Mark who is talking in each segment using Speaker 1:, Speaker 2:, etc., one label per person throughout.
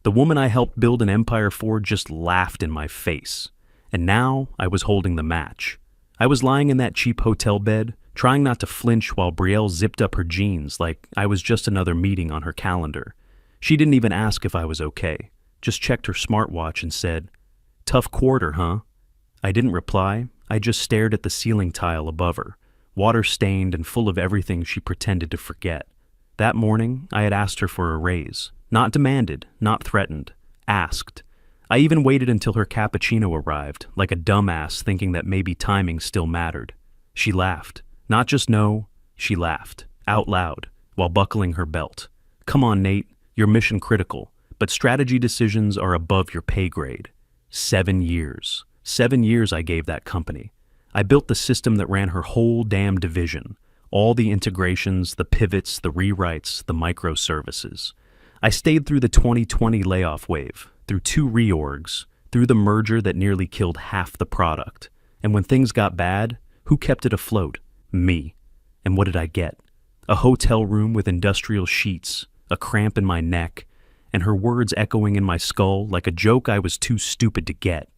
Speaker 1: The woman I helped build an empire for just laughed in my face. And now I was holding the match. I was lying in that cheap hotel bed, trying not to flinch while Brielle zipped up her jeans like I was just another meeting on her calendar. She didn't even ask if I was okay, just checked her smartwatch and said, "Tough quarter, huh?" I didn't reply. I just stared at the ceiling tile above her, water-stained and full of everything she pretended to forget. That morning, I had asked her for a raise. Not demanded, not threatened. Asked. I even waited until her cappuccino arrived, like a dumbass thinking that maybe timing still mattered. She laughed. Not just no, she laughed. Out loud, while buckling her belt. "Come on, Nate. You're mission critical, but strategy decisions are above your pay grade." 7 years. 7 years I gave that company. I built the system that ran her whole damn division. All the integrations, the pivots, the rewrites, the microservices. I stayed through the 2020 layoff wave, through 2 reorgs, through the merger that nearly killed half the product. And when things got bad, who kept it afloat? Me. And what did I get? A hotel room with industrial sheets, a cramp in my neck, and her words echoing in my skull like a joke I was too stupid to get.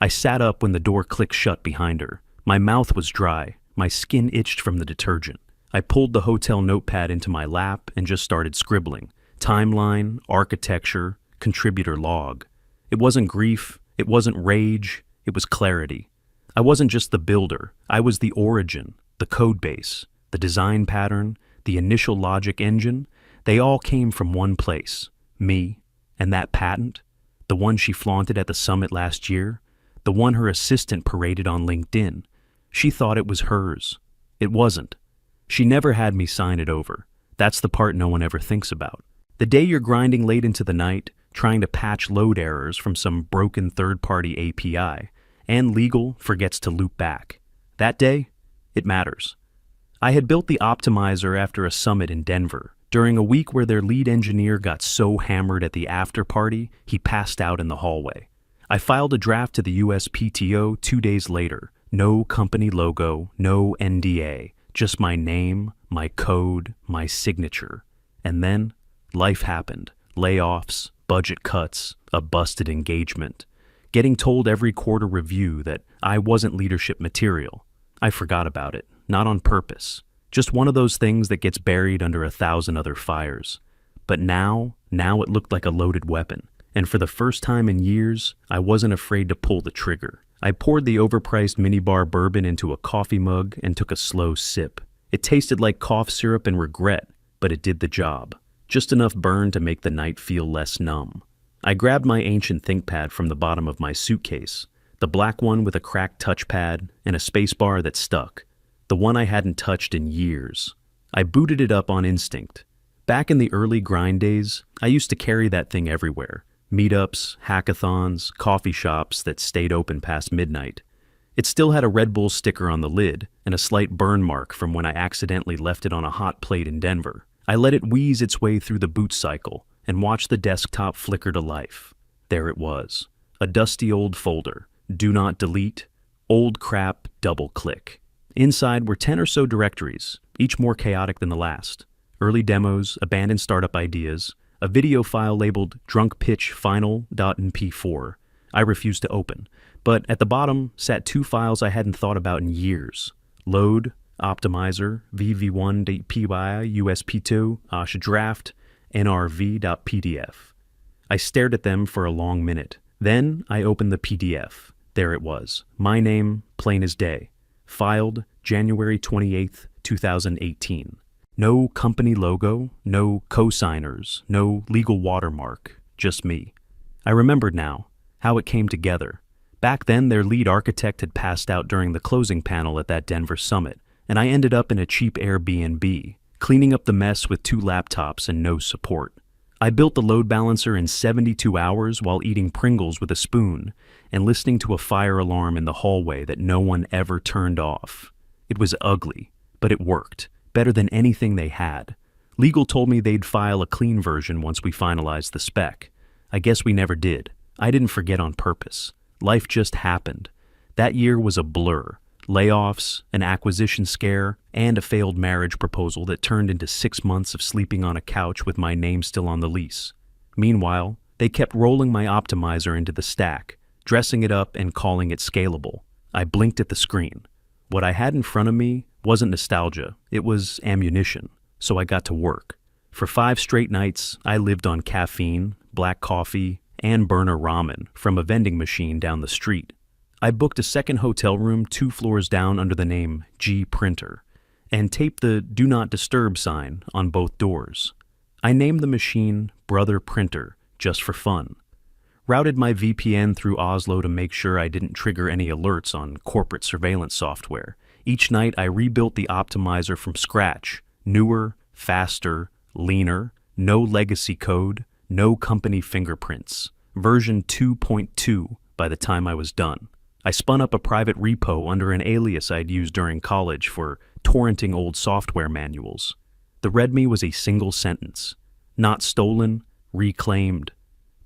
Speaker 1: I sat up when the door clicked shut behind her. My mouth was dry. My skin itched from the detergent. I pulled the hotel notepad into my lap and just started scribbling. Timeline, architecture, contributor log. It wasn't grief. It wasn't rage. It was clarity. I wasn't just the builder. I was the origin, the code base, the design pattern, the initial logic engine. They all came from one place. Me. And that patent, the one she flaunted at the summit last year, the one her assistant paraded on LinkedIn. She thought it was hers. It wasn't. She never had me sign it over. That's the part no one ever thinks about. The day you're grinding late into the night, trying to patch load errors from some broken third-party API, and legal forgets to loop back. That day, it matters. I had built the optimizer after a summit in Denver, during a week where their lead engineer got so hammered at the after party, he passed out in the hallway. I filed a draft to the USPTO 2 days later. No company logo, no NDA, just my name, my code, my signature. And then, life happened. Layoffs, budget cuts, a busted engagement. Getting told every quarter review that I wasn't leadership material. I forgot about it, not on purpose. Just one of those things that gets buried under 1,000 other fires. But now it looked like a loaded weapon. And for the first time in years, I wasn't afraid to pull the trigger. I poured the overpriced minibar bourbon into a coffee mug and took a slow sip. It tasted like cough syrup and regret, but it did the job. Just enough burn to make the night feel less numb. I grabbed my ancient ThinkPad from the bottom of my suitcase, the black one with a cracked touchpad and a spacebar that stuck, the one I hadn't touched in years. I booted it up on instinct. Back in the early grind days, I used to carry that thing everywhere. Meetups, hackathons, coffee shops that stayed open past midnight. It still had a Red Bull sticker on the lid and a slight burn mark from when I accidentally left it on a hot plate in Denver. I let it wheeze its way through the boot cycle and watched the desktop flicker to life. There it was, a dusty old folder. Do not delete, old crap, double click. Inside were 10 or so directories, each more chaotic than the last. Early demos, abandoned startup ideas, a video file labeled drunk pitch final.mp4 I refused to open, but at the bottom sat 2 files I hadn't thought about in years. Load, optimizer, vv1.py, usp2, draft, nrv.pdf. I stared at them for a long minute. Then I opened the PDF. There it was. My name, plain as day. Filed January 28th, 2018. No company logo, no co-signers, no legal watermark, just me. I remembered now how it came together. Back then, their lead architect had passed out during the closing panel at that Denver summit, and I ended up in a cheap Airbnb, cleaning up the mess with 2 laptops and no support. I built the load balancer in 72 hours while eating Pringles with a spoon and listening to a fire alarm in the hallway that no one ever turned off. It was ugly, but it worked. Better than anything they had. Legal told me they'd file a clean version once we finalized the spec. I guess we never did. I didn't forget on purpose. Life just happened. That year was a blur. Layoffs, an acquisition scare, and a failed marriage proposal that turned into 6 months of sleeping on a couch with my name still on the lease. Meanwhile, They kept rolling my optimizer into the stack, dressing it up and calling it scalable. I blinked at the screen. What I had in front of me wasn't nostalgia, it was ammunition, so I got to work. For 5 straight nights, I lived on caffeine, black coffee, and burner ramen from a vending machine down the street. I booked a second hotel room 2 floors down under the name G Printer, and taped the Do Not Disturb sign on both doors. I named the machine Brother Printer, just for fun. Routed my VPN through Oslo to make sure I didn't trigger any alerts on corporate surveillance software. Each night I rebuilt the optimizer from scratch, newer, faster, leaner, no legacy code, no company fingerprints. Version 2.2 by the time I was done. I spun up a private repo under an alias I'd used during college for torrenting old software manuals. The README was a single sentence. Not stolen, reclaimed.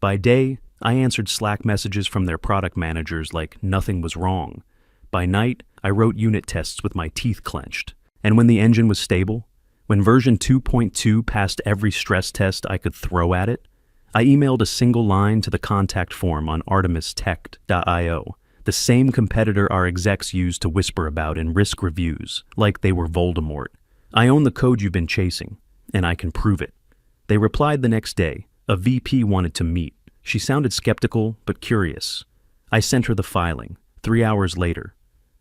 Speaker 1: By day, I answered Slack messages from their product managers like nothing was wrong. By night, I wrote unit tests with my teeth clenched. And when the engine was stable, when version 2.2 passed every stress test I could throw at it, I emailed a single line to the contact form on artemistech.io, the same competitor our execs used to whisper about in risk reviews, like they were Voldemort. I own the code you've been chasing, and I can prove it. They replied the next day. A VP wanted to meet. She sounded skeptical, but curious. I sent her the filing. 3 hours later.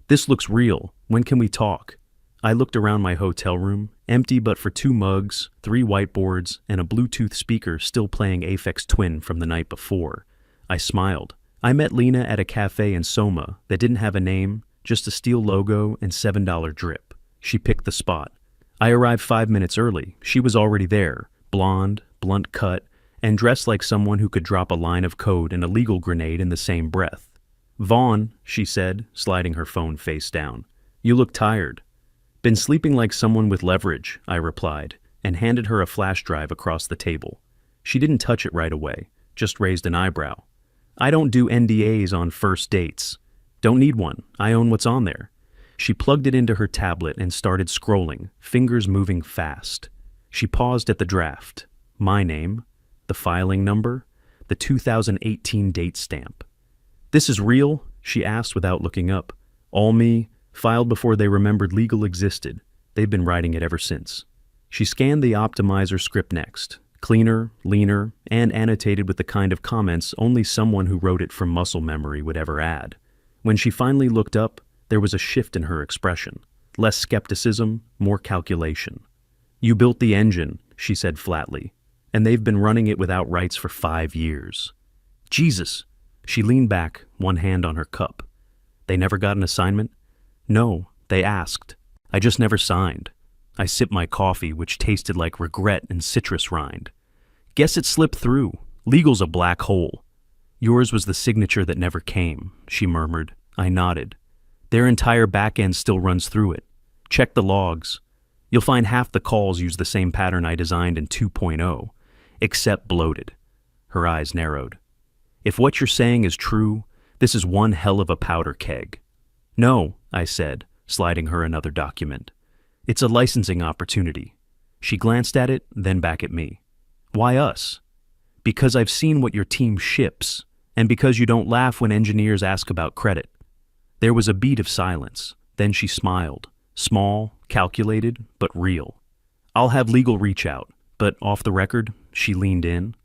Speaker 1: This looks real. When can we talk? I looked around my hotel room, empty but for 2 mugs, 3 whiteboards, and a Bluetooth speaker still playing Aphex Twin from the night before. I smiled. I met Lena at a cafe in Soma that didn't have a name, just a steel logo and $7 drip. She picked the spot. I arrived 5 minutes early. She was already there, blonde, blunt cut, and dressed like someone who could drop a line of code and a legal grenade in the same breath. "Vaughn," she said, sliding her phone face down. "You look tired." "Been sleeping like someone with leverage," I replied, and handed her a flash drive across the table. She didn't touch it right away, just raised an eyebrow. "I don't do NDAs on first dates." "Don't need one. I own what's on there." She plugged it into her tablet and started scrolling, fingers moving fast. She paused at the draft. My name, the filing number, the 2018 date stamp. "This is real?" she asked without looking up. "All me, filed before they remembered legal existed. They've been writing it ever since." She scanned the optimizer script next. Cleaner, leaner, and annotated with the kind of comments only someone who wrote it from muscle memory would ever add. When she finally looked up, there was a shift in her expression. Less skepticism, more calculation. "You built the engine," she said flatly, "and they've been running it without rights for 5 years. Jesus!" She leaned back, one hand on her cup. "They never got an assignment?" "No, they asked. I just never signed." I sipped my coffee, which tasted like regret and citrus rind. "Guess it slipped through. Legal's a black hole." "Yours was the signature that never came," she murmured. I nodded. "Their entire back end still runs through it. Check the logs. You'll find half the calls use the same pattern I designed in 2.0, except bloated." Her eyes narrowed. "If what you're saying is true, this is one hell of a powder keg." "No," I said, sliding her another document. "It's a licensing opportunity." She glanced at it, then back at me. "Why us?" "Because I've seen what your team ships, and because you don't laugh when engineers ask about credit." There was a beat of silence. Then she smiled. Small, calculated, but real. "I'll have legal reach out, but off the record," she leaned in.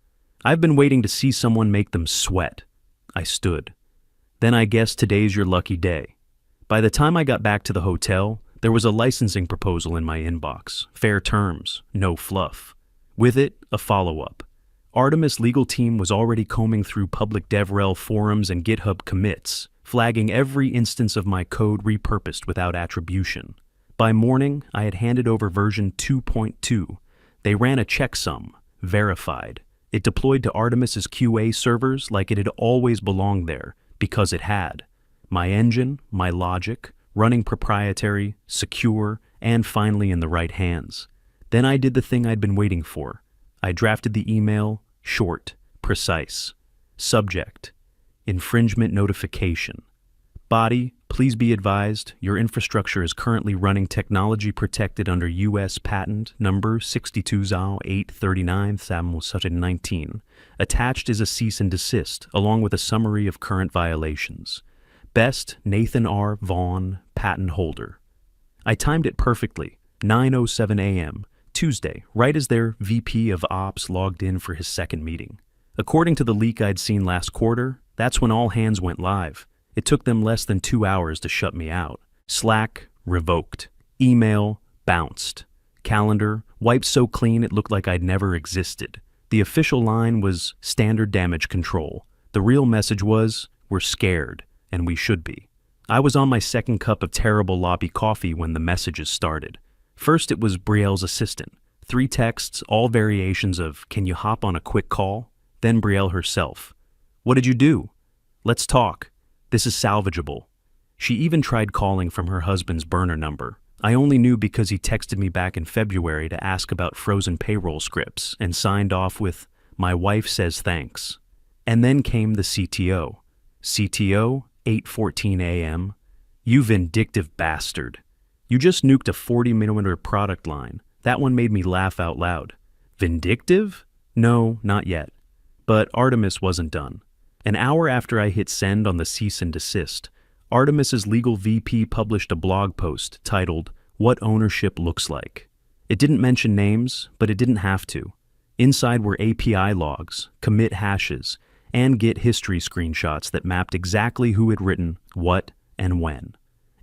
Speaker 1: "I've been waiting to see someone make them sweat." I stood. "Then I guess today's your lucky day." By the time I got back to the hotel, there was a licensing proposal in my inbox. Fair terms, no fluff. With it, a follow-up. Artemis' legal team was already combing through public DevRel forums and GitHub commits, flagging every instance of my code repurposed without attribution. By morning, I had handed over version 2.2. They ran a checksum, verified. It deployed to Artemis's QA servers like it had always belonged there, because it had. My engine, my logic, running proprietary, secure, and finally in the right hands. Then I did the thing I'd been waiting for. I drafted the email, short, precise. Subject: infringement notification. Body: Please be advised, your infrastructure is currently running technology protected under U.S. Patent Number 62.839/19. Attached is a cease and desist, along with a summary of current violations. Best, Nathan R. Vaughn, patent holder. I timed it perfectly, 9:07 a.m., Tuesday, right as their VP of Ops logged in for his second meeting. According to the leak I'd seen last quarter, that's when all hands went live. It took them less than 2 hours to shut me out. Slack, revoked. Email, bounced. Calendar, wiped so clean it looked like I'd never existed. The official line was standard damage control. The real message was, we're scared, and we should be. I was on my second cup of terrible lobby coffee when the messages started. First it was Brielle's assistant. 3 texts, all variations of, can you hop on a quick call? Then Brielle herself. What did you do? Let's talk. This is salvageable. She even tried calling from her husband's burner number. I only knew because he texted me back in February to ask about frozen payroll scripts and signed off with, my wife says thanks. And then came the CTO. CTO, 8:14 a.m. You vindictive bastard. You just nuked a 40mm product line. That one made me laugh out loud. Vindictive? No, not yet. But Artemis wasn't done. An hour after I hit send on the cease and desist, Artemis's legal VP published a blog post titled, What Ownership Looks Like. It didn't mention names, but it didn't have to. Inside were API logs, commit hashes, and Git history screenshots that mapped exactly who had written what and when.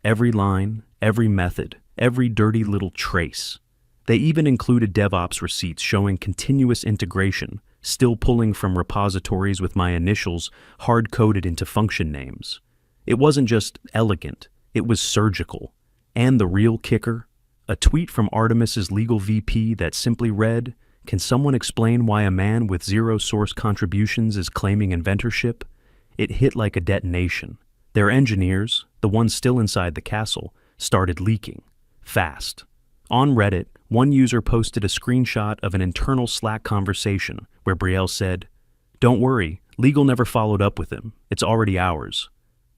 Speaker 1: Every line, every method, every dirty little trace. They even included DevOps receipts showing continuous integration, still pulling from repositories with my initials hard-coded into function names. It wasn't just elegant, it was surgical. And the real kicker? A tweet from Artemis's legal VP that simply read, can someone explain why a man with zero source contributions is claiming inventorship? It hit like a detonation. Their engineers, the ones still inside the castle, started leaking. Fast. On Reddit, one user posted a screenshot of an internal Slack conversation where Brielle said, don't worry, legal never followed up with him. It's already ours.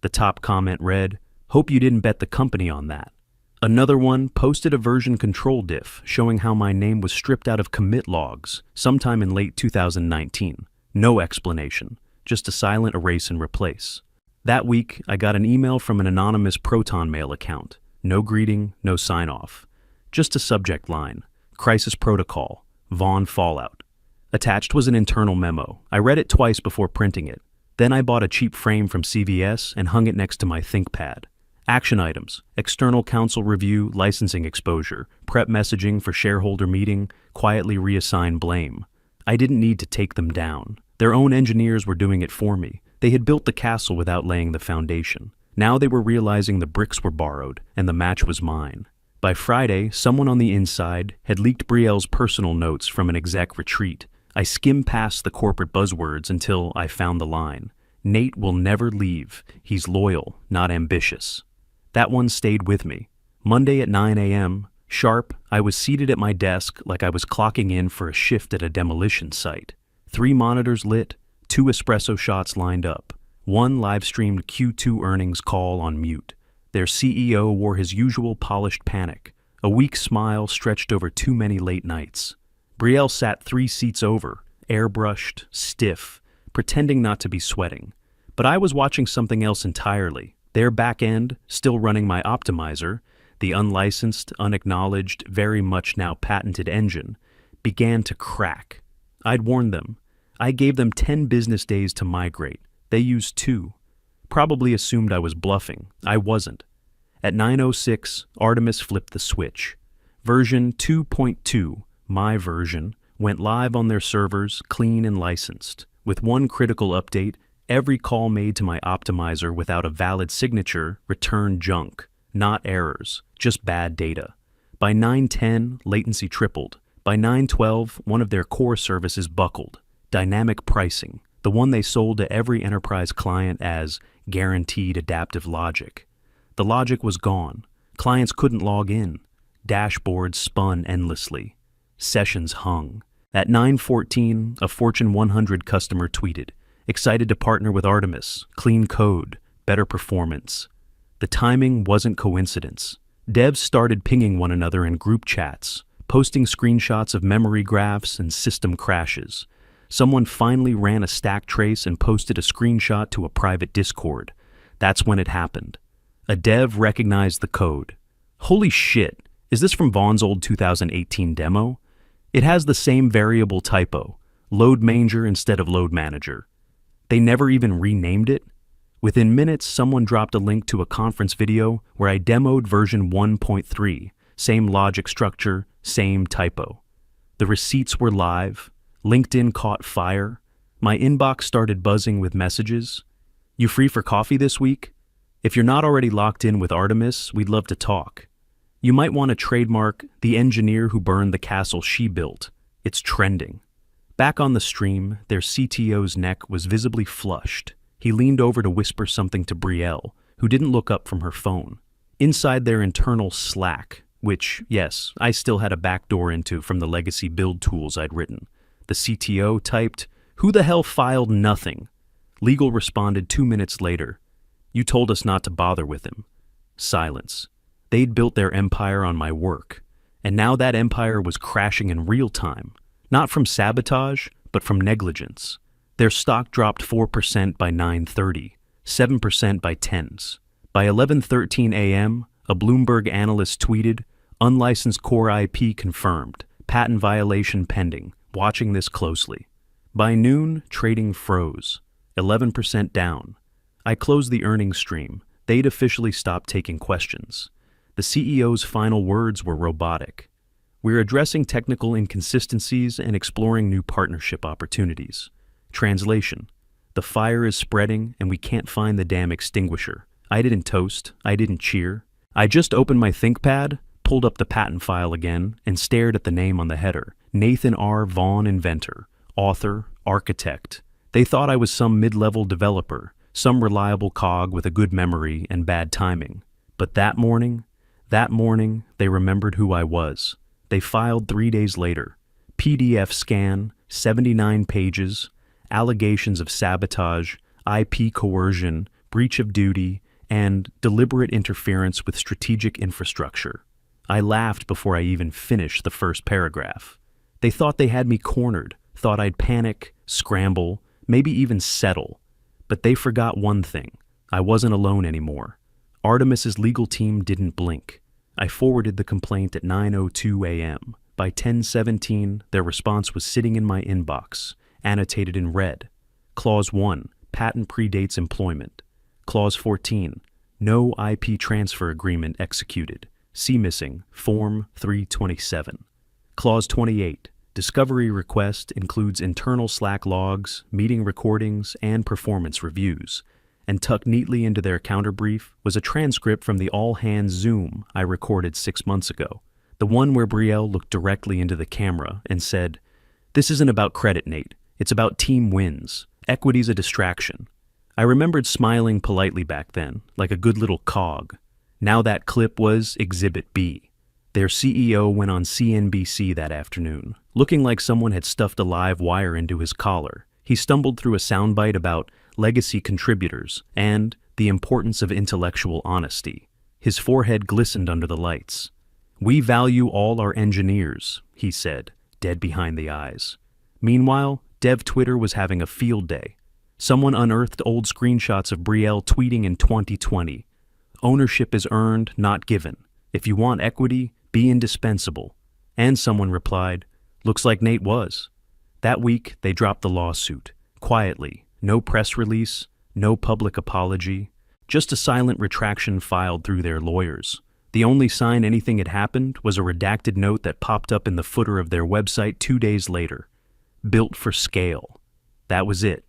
Speaker 1: The top comment read, hope you didn't bet the company on that. Another one posted a version control diff showing how my name was stripped out of commit logs sometime in late 2019. No explanation, just a silent erase and replace. That week, I got an email from an anonymous Proton Mail account. No greeting, no sign-off. Just a subject line, Crisis Protocol, Vaughn Fallout. Attached was an internal memo. I read it twice before printing it. Then I bought a cheap frame from CVS and hung it next to my ThinkPad. Action items, external counsel review, licensing exposure, prep messaging for shareholder meeting, quietly reassign blame. I didn't need to take them down. Their own engineers were doing it for me. They had built the castle without laying the foundation. Now they were realizing the bricks were borrowed and the match was mine. By Friday, someone on the inside had leaked Brielle's personal notes from an exec retreat. I skimmed past the corporate buzzwords until I found the line. Nate will never leave. He's loyal, not ambitious. That one stayed with me. Monday at 9 a.m., sharp, I was seated at my desk like I was clocking in for a shift at a demolition site. 3 monitors lit, 2 espresso shots lined up. 1 live-streamed Q2 earnings call on mute. Their CEO wore his usual polished panic. A weak smile stretched over too many late nights. Brielle sat 3 seats over, airbrushed, stiff, pretending not to be sweating. But I was watching something else entirely. Their back end, still running my optimizer, the unlicensed, unacknowledged, very much now patented engine, began to crack. I'd warned them. I gave them 10 business days to migrate. They used 2. Probably assumed I was bluffing. I wasn't. At 9:06, Artemis flipped the switch. Version 2.2, my version, went live on their servers, clean and licensed. With one critical update, every call made to my optimizer without a valid signature returned junk, not errors, just bad data. By 9:10, latency tripled. By 9:12, one of their core services buckled. Dynamic pricing, the one they sold to every enterprise client as guaranteed adaptive logic. The logic was gone. Clients couldn't log in. Dashboards spun endlessly. Sessions hung. At 9:14, a Fortune 100 customer tweeted, excited to partner with Artemis, clean code, better performance. The timing wasn't coincidence. Devs started pinging one another in group chats, posting screenshots of memory graphs and system crashes. Someone finally ran a stack trace and posted a screenshot to a private Discord. That's when it happened. A dev recognized the code. Holy shit, is this from Vaughn's old 2018 demo? It has the same variable typo, load manger instead of load manager. They never even renamed it. Within minutes, someone dropped a link to a conference video where I demoed version 1.3, same logic structure, same typo. The receipts were live. LinkedIn caught fire. My inbox started buzzing with messages. You free for coffee this week? If you're not already locked in with Artemis, we'd love to talk. You might want to trademark the engineer who burned the castle she built. It's trending. Back on the stream, their CTO's neck was visibly flushed. He leaned over to whisper something to Brielle, who didn't look up from her phone. Inside their internal Slack, which, yes, I still had a backdoor into from the legacy build tools I'd written, the CTO typed, "Who the hell filed nothing?" Legal responded 2 minutes later, "You told us not to bother with him." Silence. They'd built their empire on my work, and now that empire was crashing in real time, not from sabotage, but from negligence. Their stock dropped 4% by 9:30, 7% by tens. By 11:13 a.m., a Bloomberg analyst tweeted, "Unlicensed core IP confirmed, patent violation pending, watching this closely." By noon, trading froze, 11% down. I closed the earnings stream. They'd officially stopped taking questions. The CEO's final words were robotic. "We're addressing technical inconsistencies and exploring new partnership opportunities." Translation: the fire is spreading and we can't find the damn extinguisher. I didn't toast. I didn't cheer. I just opened my ThinkPad, pulled up the patent file again, and stared at the name on the header. Nathan R. Vaughn, inventor, author, architect. They thought I was some mid-level developer, some reliable cog with a good memory and bad timing. But that morning, they remembered who I was. They filed 3 days later. PDF scan, 79 pages, allegations of sabotage, IP coercion, breach of duty, and deliberate interference with strategic infrastructure. I laughed before I even finished the first paragraph. They thought they had me cornered, thought I'd panic, scramble, maybe even settle. But they forgot one thing. I wasn't alone anymore. Artemis's legal team didn't blink. I forwarded the complaint at 9:02 a.m. By 10:17, their response was sitting in my inbox, annotated in red. Clause 1, patent predates employment. Clause 14, no IP transfer agreement executed. See missing, Form 327. Clause 28, discovery request includes internal Slack logs, meeting recordings, and performance reviews. And tucked neatly into their counterbrief was a transcript from the all-hands Zoom I recorded 6 months ago. The one where Brielle looked directly into the camera and said, "This isn't about credit, Nate. It's about team wins. Equity's a distraction." I remembered smiling politely back then, like a good little cog. Now that clip was Exhibit B. Their CEO went on CNBC that afternoon, looking like someone had stuffed a live wire into his collar. He stumbled through a soundbite about legacy contributors and the importance of intellectual honesty. His forehead glistened under the lights. "We value all our engineers," he said, dead behind the eyes. Meanwhile, Dev Twitter was having a field day. Someone unearthed old screenshots of Brielle tweeting in 2020. "Ownership is earned, not given. If you want equity, be indispensable." And someone replied, "Looks like Nate was." That week, they dropped the lawsuit, quietly. No press release, no public apology, just a silent retraction filed through their lawyers. The only sign anything had happened was a redacted note that popped up in the footer of their website 2 days later. Built for scale. That was it.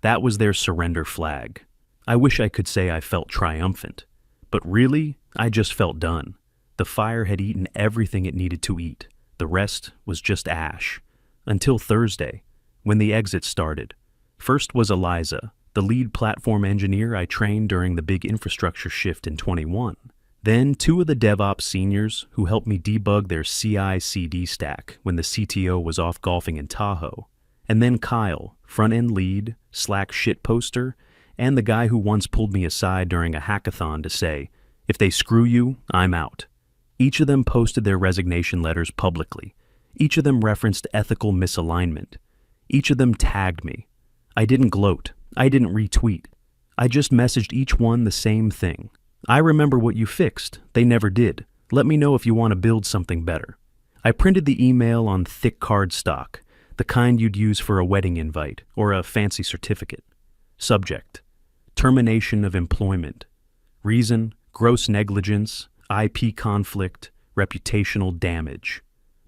Speaker 1: That was their surrender flag. I wish I could say I felt triumphant. But really, I just felt done. The fire had eaten everything it needed to eat. The rest was just ash. Until Thursday, when the exit started. First was Eliza, the lead platform engineer I trained during the big infrastructure shift in 21. Then 2 of the DevOps seniors who helped me debug their CI/CD stack when the CTO was off golfing in Tahoe. And then Kyle, front-end lead, Slack shitposter, and the guy who once pulled me aside during a hackathon to say, "If they screw you, I'm out." Each of them posted their resignation letters publicly. Each of them referenced ethical misalignment. Each of them tagged me. I didn't gloat. I didn't retweet. I just messaged each one the same thing. "I remember what you fixed. They never did. Let me know if you want to build something better." I printed the email on thick cardstock, the kind you'd use for a wedding invite or a fancy certificate. Subject: termination of employment. Reason: gross negligence, IP conflict, reputational damage.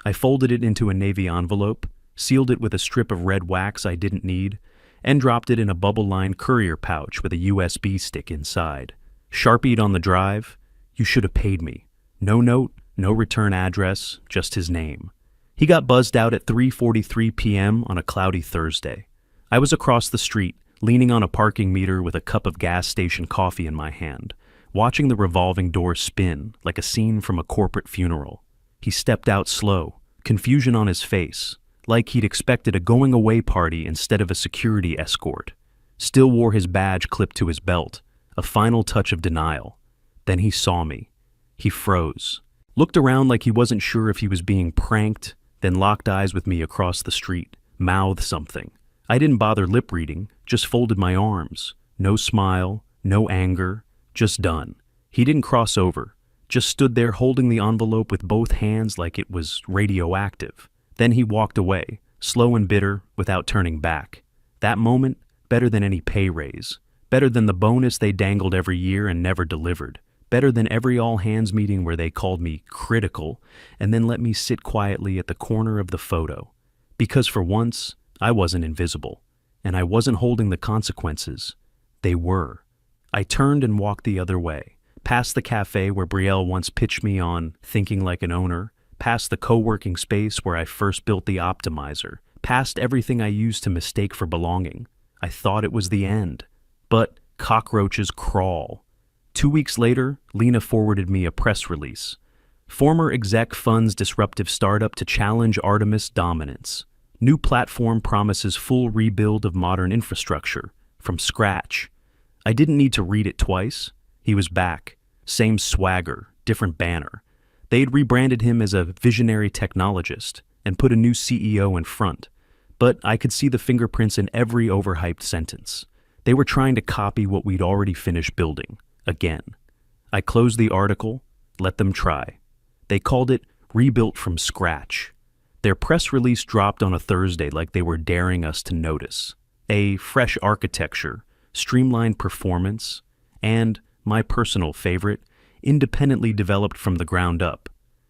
Speaker 1: I folded it into a navy envelope, sealed it with a strip of red wax I didn't need, and dropped it in a bubble-lined courier pouch with a USB stick inside. Sharpied on the drive, "You should have paid me." No note, no return address, just his name. He got buzzed out at 3:43 p.m. on a cloudy Thursday. I was across the street, leaning on a parking meter with a cup of gas station coffee in my hand, watching the revolving door spin like a scene from a corporate funeral. He stepped out slow, confusion on his face, like he'd expected a going-away party instead of a security escort. Still wore his badge clipped to his belt, a final touch of denial. Then he saw me. He froze, looked around like he wasn't sure if he was being pranked, then locked eyes with me across the street, mouthed something. I didn't bother lip reading, just folded my arms. No smile, no anger, just done. He didn't cross over, just stood there holding the envelope with both hands like it was radioactive. Then he walked away, slow and bitter, without turning back. That moment, better than any pay raise, better than the bonus they dangled every year and never delivered, better than every all-hands meeting where they called me critical and then let me sit quietly at the corner of the photo. Because for once, I wasn't invisible, and I wasn't holding the consequences. They were. I turned and walked the other way, past the cafe where Brielle once pitched me on thinking like an owner, past the co-working space where I first built the optimizer, past everything I used to mistake for belonging. I thought it was the end. But cockroaches crawl. 2 weeks later, Lena forwarded me a press release. Former exec funds disruptive startup to challenge Artemis dominance. New platform promises full rebuild of modern infrastructure, from scratch. I didn't need to read it twice. He was back. Same swagger, different banner. They'd rebranded him as a visionary technologist and put a new CEO in front. But I could see the fingerprints in every overhyped sentence. They were trying to copy what we'd already finished building. Again. I closed the article, let them try. They called it Rebuilt from Scratch. Their press release dropped on a Thursday like they were daring us to notice. A fresh architecture, streamlined performance, and, my personal favorite, independently developed from the ground up.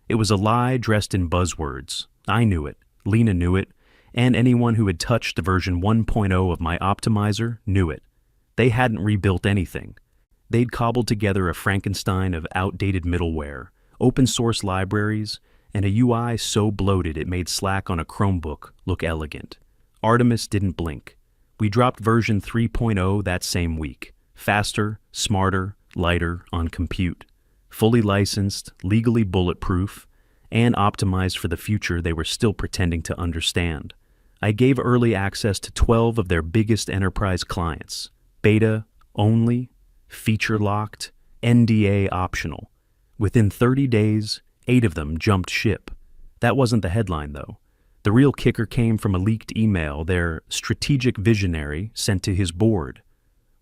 Speaker 1: It was a lie dressed in buzzwords. I knew it, Lena knew it, and anyone who had touched version 1.0 of my optimizer knew it. They hadn't rebuilt anything. They'd cobbled together a Frankenstein of outdated middleware, open source libraries, and a UI so bloated it made Slack on a Chromebook look elegant. Artemis didn't blink. We dropped version 3.0 that same week. Faster, smarter, lighter on compute. Fully licensed, legally bulletproof, and optimized for the future they were still pretending to understand. I gave early access to 12 of their biggest enterprise clients. Beta only, feature locked, NDA optional. Within 30 days, 8 of them jumped ship. That wasn't the headline, though. The real kicker came from a leaked email their strategic visionary sent to his board.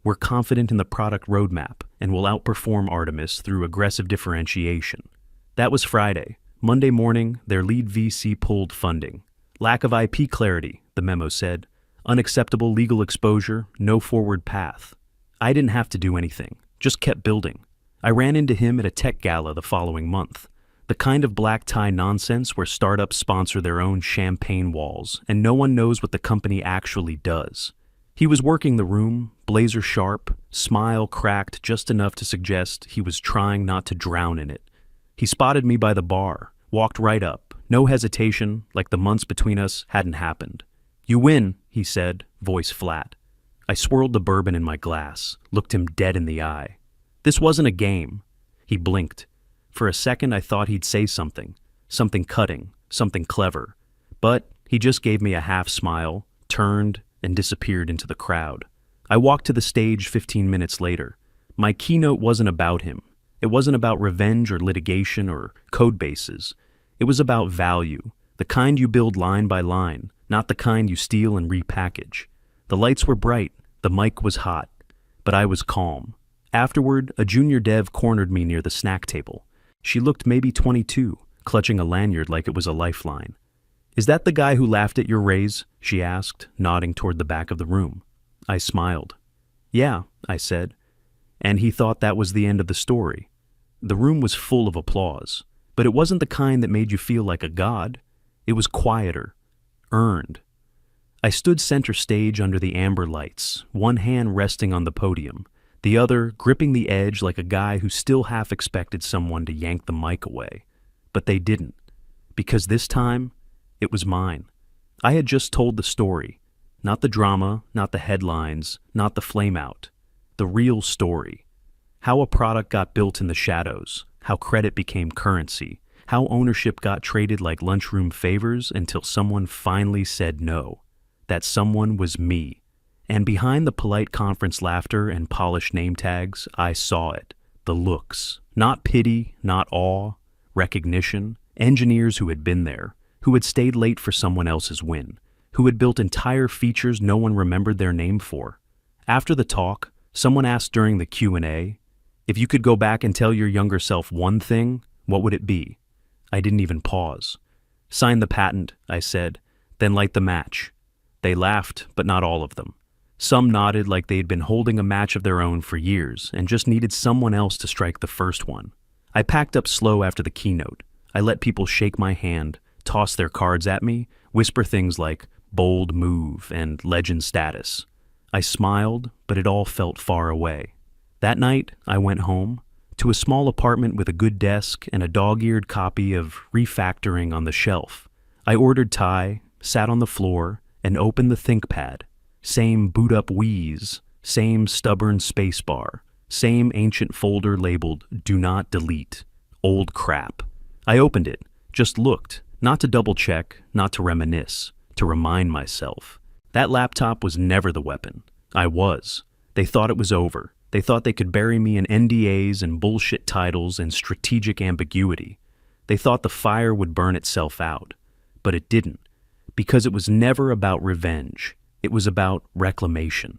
Speaker 1: "We're confident in the product roadmap and will outperform Artemis through aggressive differentiation." That was Friday. Monday morning, their lead VC pulled funding. "Lack of IP clarity," the memo said. "Unacceptable legal exposure, no forward path." I didn't have to do anything, just kept building. I ran into him at a tech gala the following month. The kind of black tie nonsense where startups sponsor their own champagne walls and no one knows what the company actually does. He was working the room, blazer sharp, smile cracked just enough to suggest he was trying not to drown in it. He spotted me by the bar, walked right up, no hesitation, like the months between us hadn't happened. "You win," he said, voice flat. I swirled the bourbon in my glass, looked him dead in the eye. This wasn't a game. He blinked. For a second I thought he'd say something cutting, something clever. But he just gave me a half smile, turned, and disappeared into the crowd. I walked to the stage 15 minutes later. My keynote wasn't about him. It wasn't about revenge or litigation or code bases. It was about value, the kind you build line by line, not the kind you steal and repackage. The lights were bright, the mic was hot, but I was calm. Afterward, a junior dev cornered me near the snack table. She looked maybe 22, clutching a lanyard like it was a lifeline. "Is that the guy who laughed at your raise?" she asked, nodding toward the back of the room. I smiled. "Yeah," I said. And he thought that was the end of the story. The room was full of applause, but it wasn't the kind that made you feel like a god. It was quieter, earned. I stood center stage under the amber lights, one hand resting on the podium, the other gripping the edge like a guy who still half expected someone to yank the mic away. But they didn't, because this time, it was mine. I had just told the story, not the drama, not the headlines, not the flameout. The real story. How a product got built in the shadows, how credit became currency, how ownership got traded like lunchroom favors until someone finally said no. That someone was me. And behind the polite conference laughter and polished name tags, I saw it. The looks. Not pity, not awe, recognition. Engineers who had been there, who had stayed late for someone else's win, who had built entire features no one remembered their name for. After the talk, someone asked during the Q&A, if you could go back and tell your younger self one thing, what would it be? I didn't even pause. "Sign the patent," I said, "then light the match." They laughed, but not all of them. Some nodded like they'd been holding a match of their own for years and just needed someone else to strike the first one. I packed up slow after the keynote. I let people shake my hand, toss their cards at me, whisper things like bold move and legend status. I smiled, but it all felt far away. That night, I went home, to a small apartment with a good desk and a dog-eared copy of Refactoring on the shelf. I ordered Thai, sat on the floor, and opened the ThinkPad. Same boot-up wheeze, same stubborn spacebar, same ancient folder labeled "Do Not Delete." Old crap. I opened it, just looked, not to double-check, not to reminisce, to remind myself. That laptop was never the weapon. I was. They thought it was over. They thought they could bury me in NDAs and bullshit titles and strategic ambiguity. They thought the fire would burn itself out. But it didn't. Because it was never about revenge. It was about reclamation.